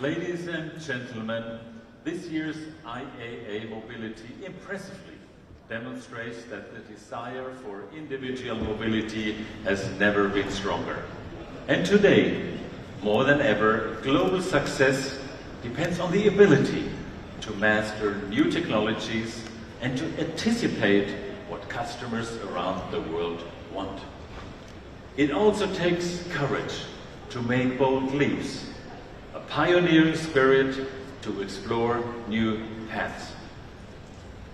Ladies and gentlemen, this year's IAA Mobility impressively demonstrates that the desire for individual mobility has never been stronger. And today, more than ever, global success depends on the ability to master new technologies and to anticipate what customers around the world want. It also takes courage to make bold leaps, a pioneering spirit to explore new paths,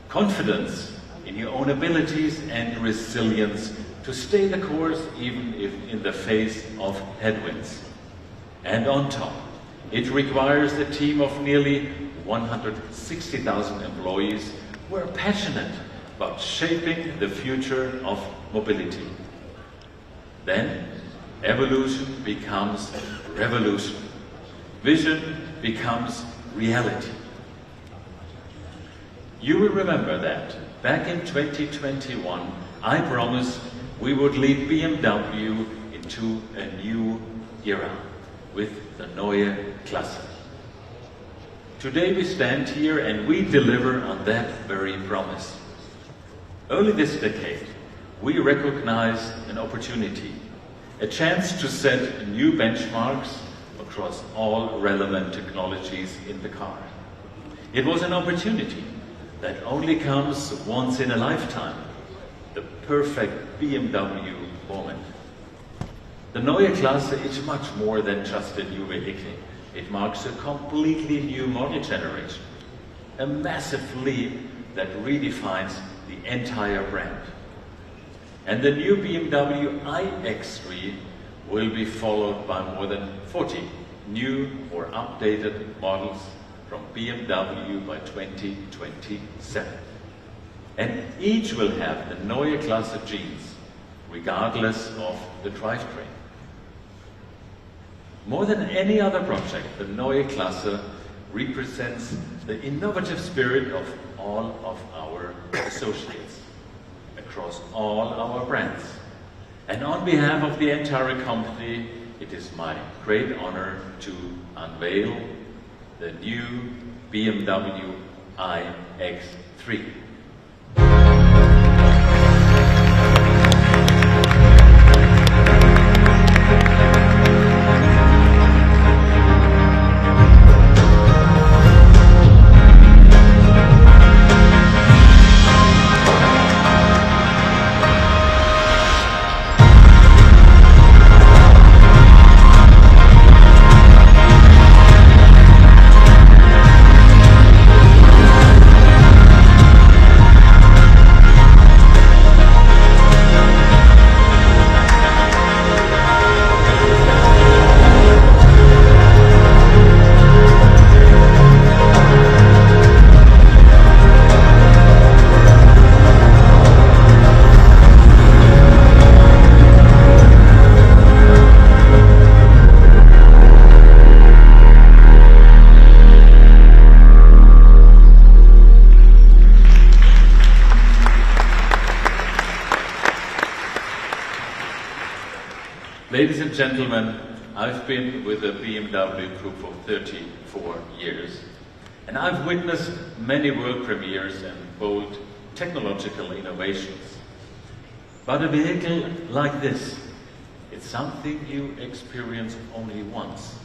confidence in your own abilities and resilience to stay the course even if in the face of headwinds. And on top, it requires a team of nearly 160,000 employees who are passionate about shaping the future of mobility. Then, evolution becomes revolution. Vision becomes reality. You will remember that back in 2021, I promised we would lead BMW into a new era with the Neue Klasse. Today we stand here and we deliver on that very promise. Early this decade, we recognized an opportunity, a chance to set new benchmarks across all relevant technologies in the car. It was an opportunity that only comes once in a lifetime, the perfect BMW moment. The Neue Klasse is much more than just a new vehicle. It marks a completely new model generation, a massive leap that redefines the entire brand. And the new BMW iX3 will be followed by more than 40 new or updated models from BMW by 2027. And each will have the Neue Klasse genes, regardless of the drivetrain. More than any other project, the Neue Klasse represents the innovative spirit of all of our associates across all our brands. And on behalf of the entire company, it is my great honor to unveil the new BMW iX3. Ladies and gentlemen, I've been with the BMW Group for 34 years, and I've witnessed many world premieres and bold technological innovations. But a vehicle like this, it's something you experience only once.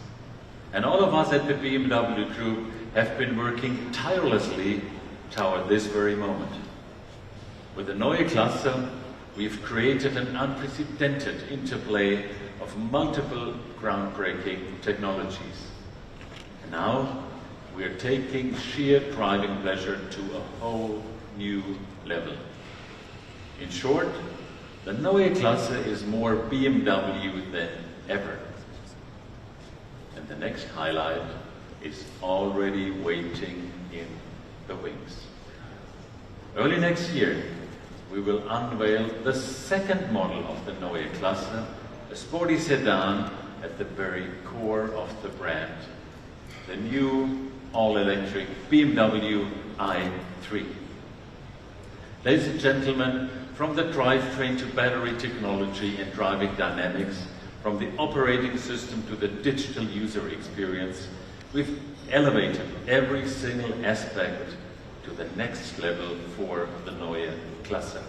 And all of us at the BMW Group have been working tirelessly toward this very moment. With the Neue Klasse, we've created an unprecedented interplay of multiple groundbreaking technologies. And now we are taking sheer driving pleasure to a whole new level. In short, the Neue Klasse is more BMW than ever. And the next highlight is already waiting in the wings. Early next year, we will unveil the second model of the Neue Klasse, a sporty sedan at the very core of the brand, the new all-electric BMW i3. Ladies and gentlemen, from the drivetrain to battery technology and driving dynamics, from the operating system to the digital user experience, We've elevated every single aspect to the next level for the Neue Klasse.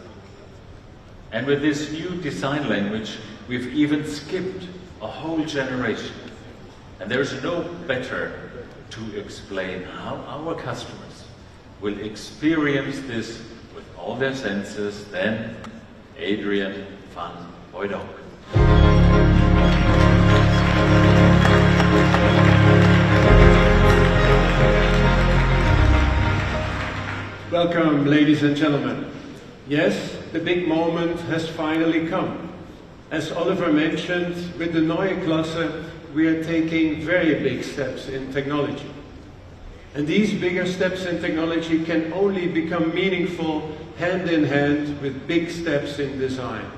And with this new design language, we've even skipped a whole generation. And there's no better to explain how our customers will experience this with all their senses than Adrian van Hooydonk. Welcome, ladies and gentlemen. Yes, the big moment has finally come. As Oliver mentioned, with the Neue Klasse, we are taking very big steps in technology. And these bigger steps in technology can only become meaningful hand in hand with big steps in design.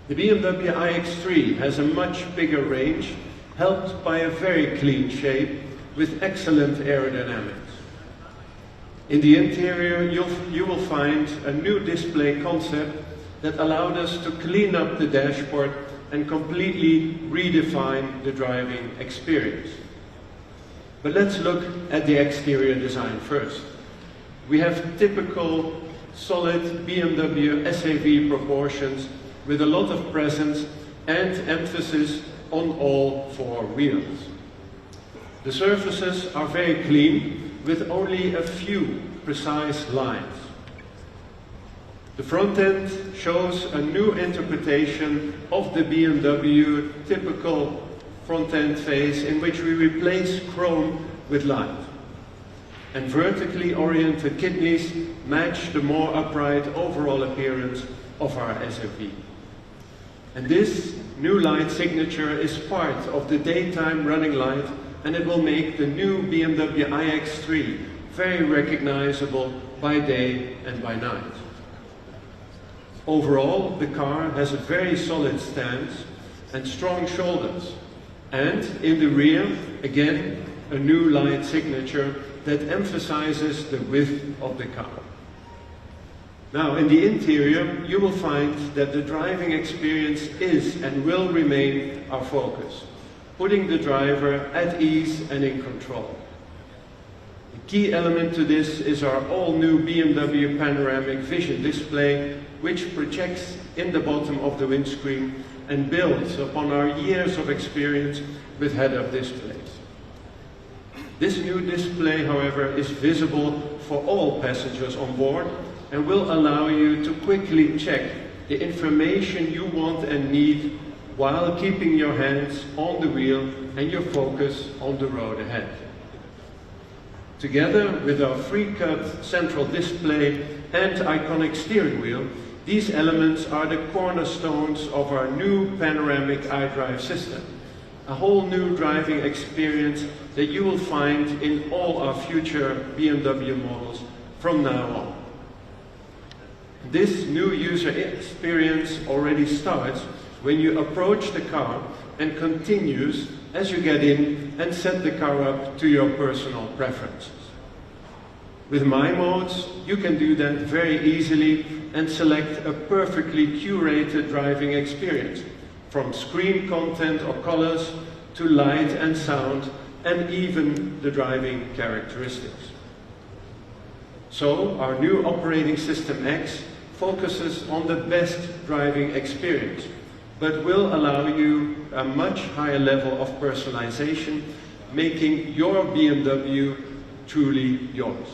The BMW iX3 has a much bigger range, helped by a very clean shape with excellent aerodynamics. In the interior, you will find a new display concept that allowed us to clean up the dashboard and completely redefine the driving experience. But let's look at the exterior design first. We have typical solid BMW SAV proportions with a lot of presence and emphasis on all four wheels. The surfaces are very clean, with only a few precise lines. The front end shows a new interpretation of the BMW typical front end face, in which we replace chrome with light. And vertically oriented kidneys match the more upright overall appearance of our SUV. And this new light signature is part of the daytime running light, and it will make the new BMW iX3 very recognizable by day and by night. Overall, the car has a very solid stance and strong shoulders. And in the rear, again, a new light signature that emphasizes the width of the car. Now, in the interior, you will find that the driving experience is and will remain our focus, putting the driver at ease and in control. The key element to this is our all-new BMW panoramic vision display, which projects in the bottom of the windscreen and builds upon our years of experience with head-up displays. This new display, however, is visible for all passengers on board and will allow you to quickly check the information you want and need while keeping your hands on the wheel and your focus on the road ahead. Together with our free-cut central display and iconic steering wheel, these elements are the cornerstones of our new panoramic iDrive system, a whole new driving experience that you will find in all our future BMW models from now on. This new user experience already starts when you approach the car and continues as you get in and set the car up to your personal preferences. With My Modes, you can do that very easily and select a perfectly curated driving experience, from screen content or colors to light and sound, and even the driving characteristics. So, our new operating system X focuses on the best driving experience, but will allow you a much higher level of personalization, making your BMW truly yours.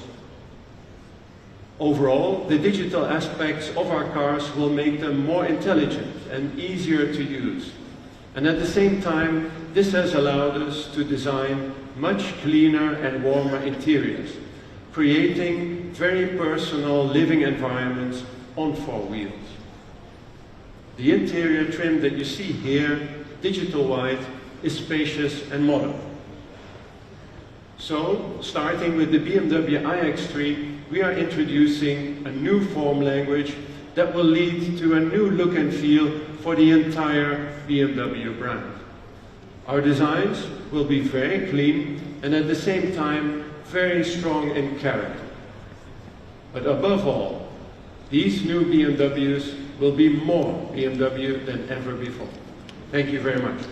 Overall, the digital aspects of our cars will make them more intelligent and easier to use. And at the same time, this has allowed us to design much cleaner and warmer interiors, creating very personal living environments on four wheels. The interior trim that you see here, digital white, is spacious and modern. So, starting with the BMW iX3, we are introducing a new form language that will lead to a new look and feel for the entire BMW brand. Our designs will be very clean and at the same time very strong in character. But above all, these new BMWs will be more BMW than ever before. Thank you very much.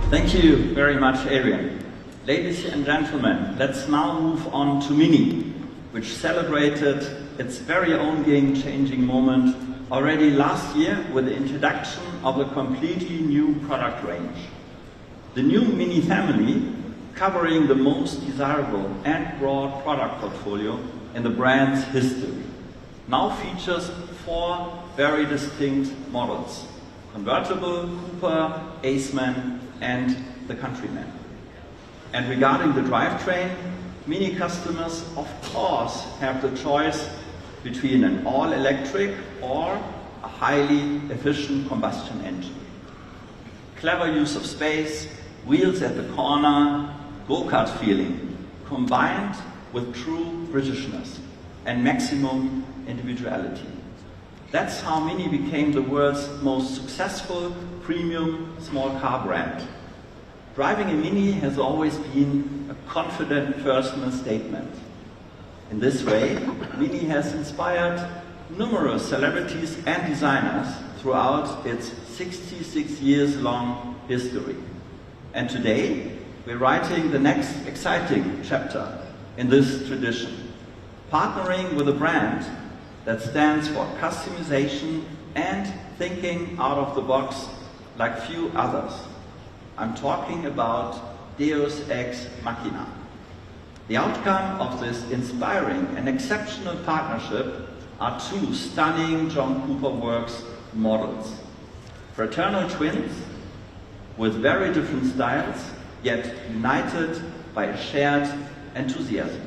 Thank you very much, Adrian. Ladies and gentlemen, let's now move on to Mini, which celebrated its very own game-changing moment already last year with the introduction of a completely new product range. The new Mini family, covering the most desirable and broad product portfolio in the brand's history, now features 4 very distinct models: convertible, coupe, Aceman, and the Countryman. And regarding the drivetrain, Mini customers of course have the choice between an all-electric or a highly efficient combustion engine. Clever use of space, wheels at the corner, go-kart feeling, combined with true Britishness and maximum individuality. That's how Mini became the world's most successful premium small car brand. Driving a Mini has always been a confident personal statement. In this way, Mini has inspired numerous celebrities and designers throughout its 66 years long history. And today, we're writing the next exciting chapter in this tradition, partnering with a brand that stands for customization and thinking out of the box like few others. I'm talking about Deus Ex Machina. The outcome of this inspiring and exceptional partnership are 2 stunning John Cooper Works models. Fraternal twins with very different styles, yet united by a shared enthusiasm.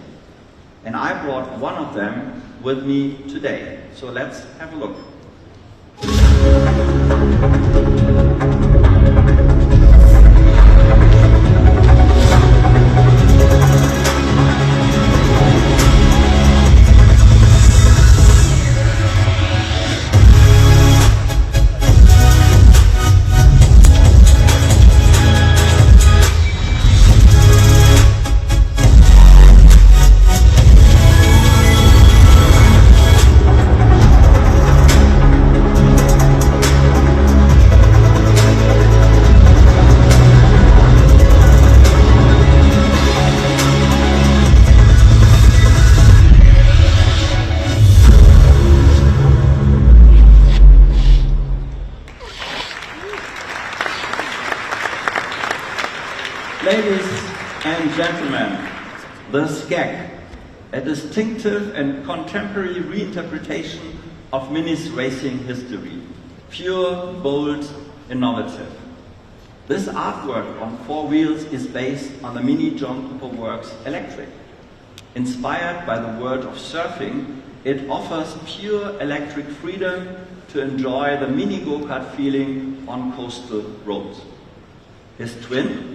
And I brought one of them with me today. So let's have a look. Ladies and gentlemen, the Skeg, a distinctive and contemporary reinterpretation of Mini's racing history. Pure, bold, innovative. This artwork on 4 wheels is based on the Mini John Cooper Works Electric. Inspired by the world of surfing, it offers pure electric freedom to enjoy the Mini go-kart feeling on coastal roads. His twin,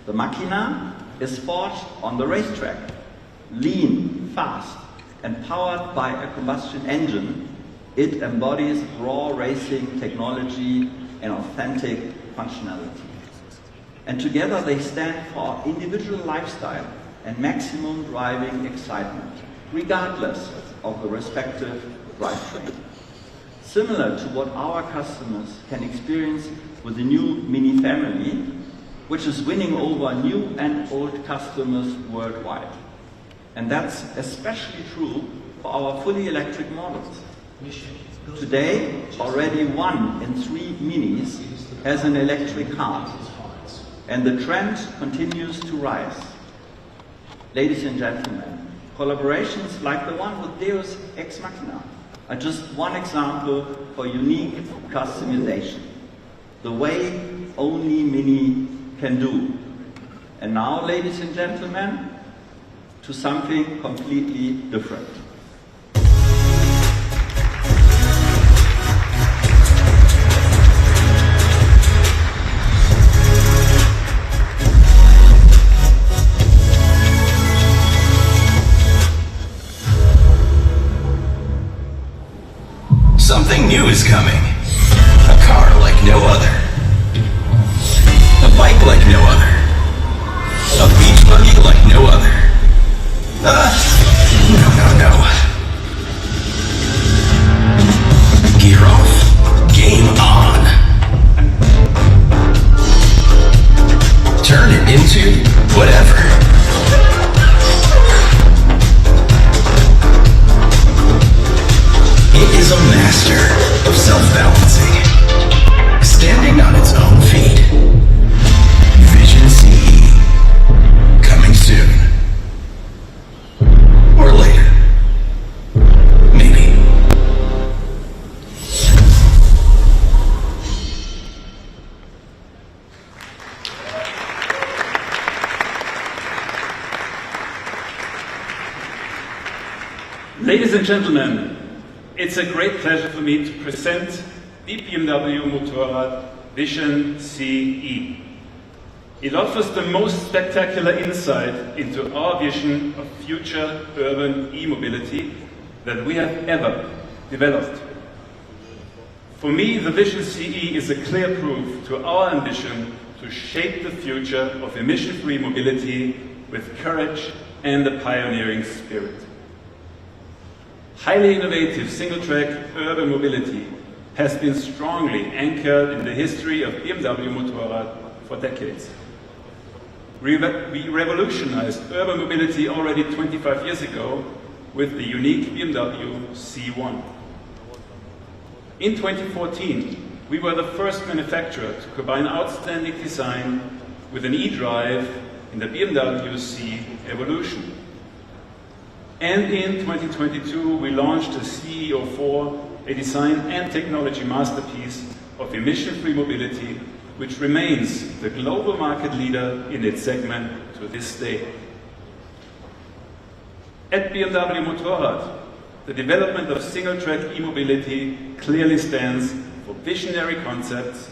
the Machina, is forged on the racetrack. Lean, fast, and powered by a combustion engine, it embodies raw racing technology and authentic functionality. And together they stand for individual lifestyle and maximum driving excitement, regardless of the respective drivetrain. Similar to what our customers can experience with the new Mini family, which is winning over new and old customers worldwide. And that's especially true for our fully electric models. Today, already 1 in 3 Minis has an electric car, and the trend continues to rise. Ladies and gentlemen, collaborations like the one with Deus Ex Machina are just one example for unique customization, the way only Mini can do. And now, ladies and gentlemen, to something completely different. Something new is coming. A car like no other. A bike like no other. A beach buggy like no other. No. Gear off. Game on. turn it into whatever. It is a master of self-balancing, standing on its own feet. Vision CE, coming soon. Or later. Maybe. Ladies and gentlemen, it's a great pleasure for me to present the BMW Motorrad Vision CE. It offers the most spectacular insight into our vision of future urban e-mobility that we have ever developed. For me, the Vision CE is a clear proof to our ambition to shape the future of emission-free mobility with courage and a pioneering spirit. Highly innovative single-track urban mobility has been strongly anchored in the history of BMW Motorrad for decades. We revolutionized urban mobility already 25 years ago with the unique BMW C1. In 2014, we were the first manufacturer to combine outstanding design with an e-drive in the BMW C Evolution. And in 2022, we launched the CE04, a design and technology masterpiece of emission-free mobility, which remains the global market leader in its segment to this day. At BMW Motorrad, the development of single-track e-mobility clearly stands for visionary concepts,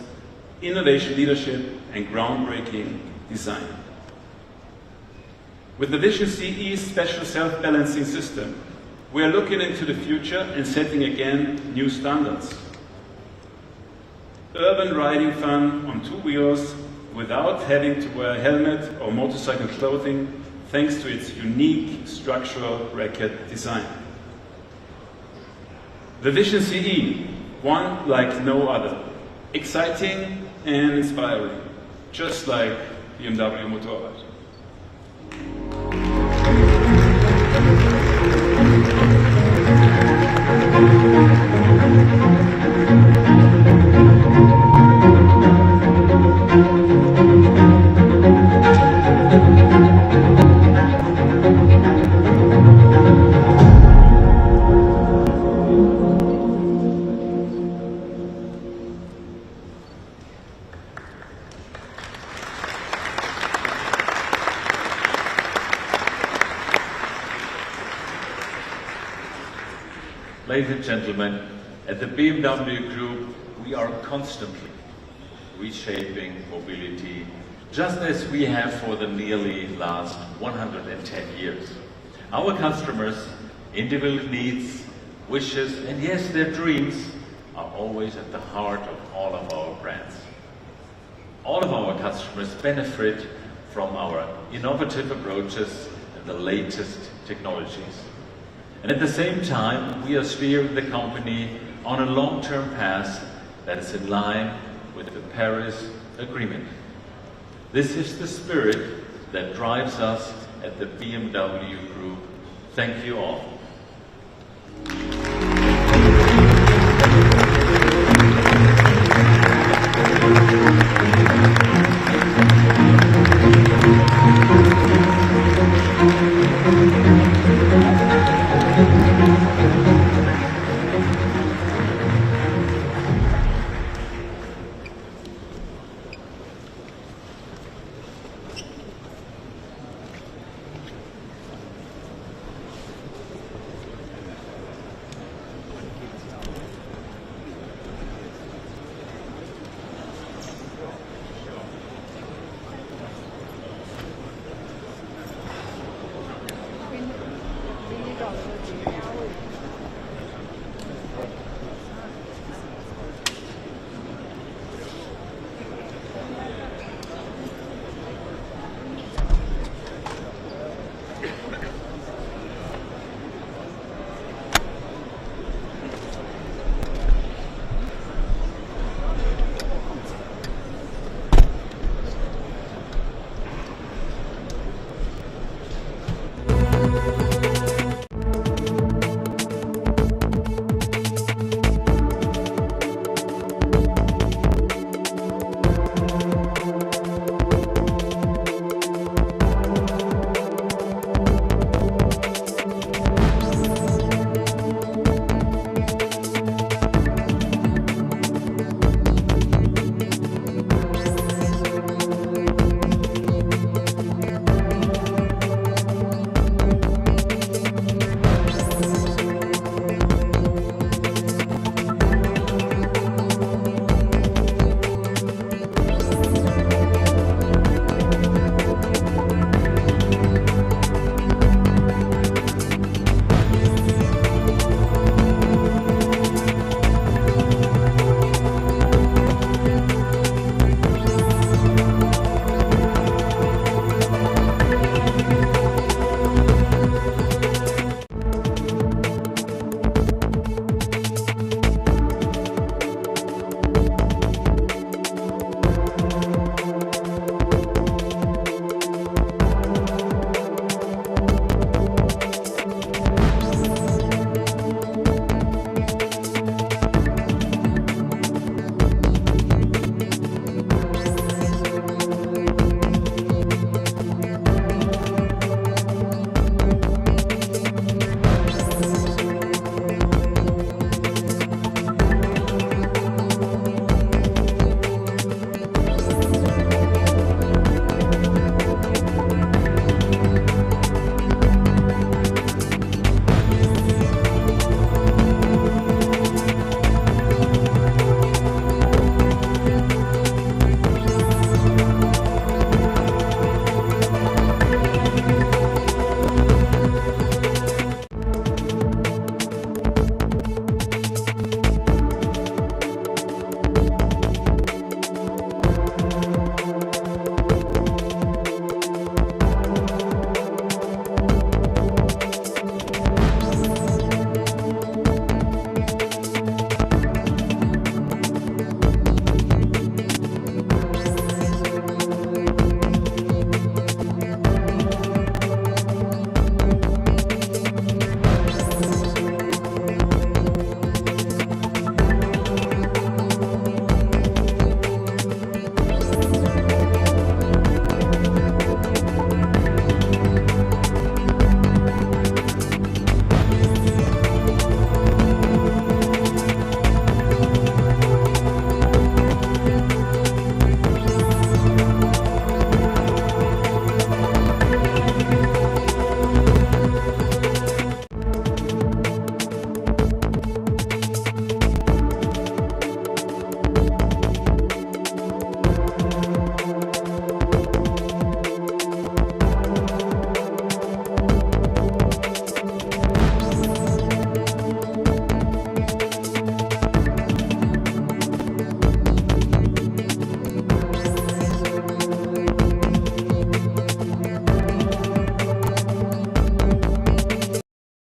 innovation leadership, and groundbreaking design. With the Vision CE special self-balancing system, we are looking into the future and setting again new standards. Urban riding fun on two wheels without having to wear a helmet or motorcycle clothing, thanks to its unique structural bracket design. The Vision CE, one like no other, exciting and inspiring, just like BMW Motorrad. Ladies and gentlemen, at the BMW Group, we are constantly reshaping mobility, just as we have for the nearly last 110 years. Our customers' individual needs, wishes, and yes, their dreams are always at the heart of all of our brands. All of our customers benefit from our innovative approaches and the latest technologies. And at the same time, we are steering the company on a long-term path that is in line with the Paris Agreement. This is the spirit that drives us at the BMW Group. Thank you all.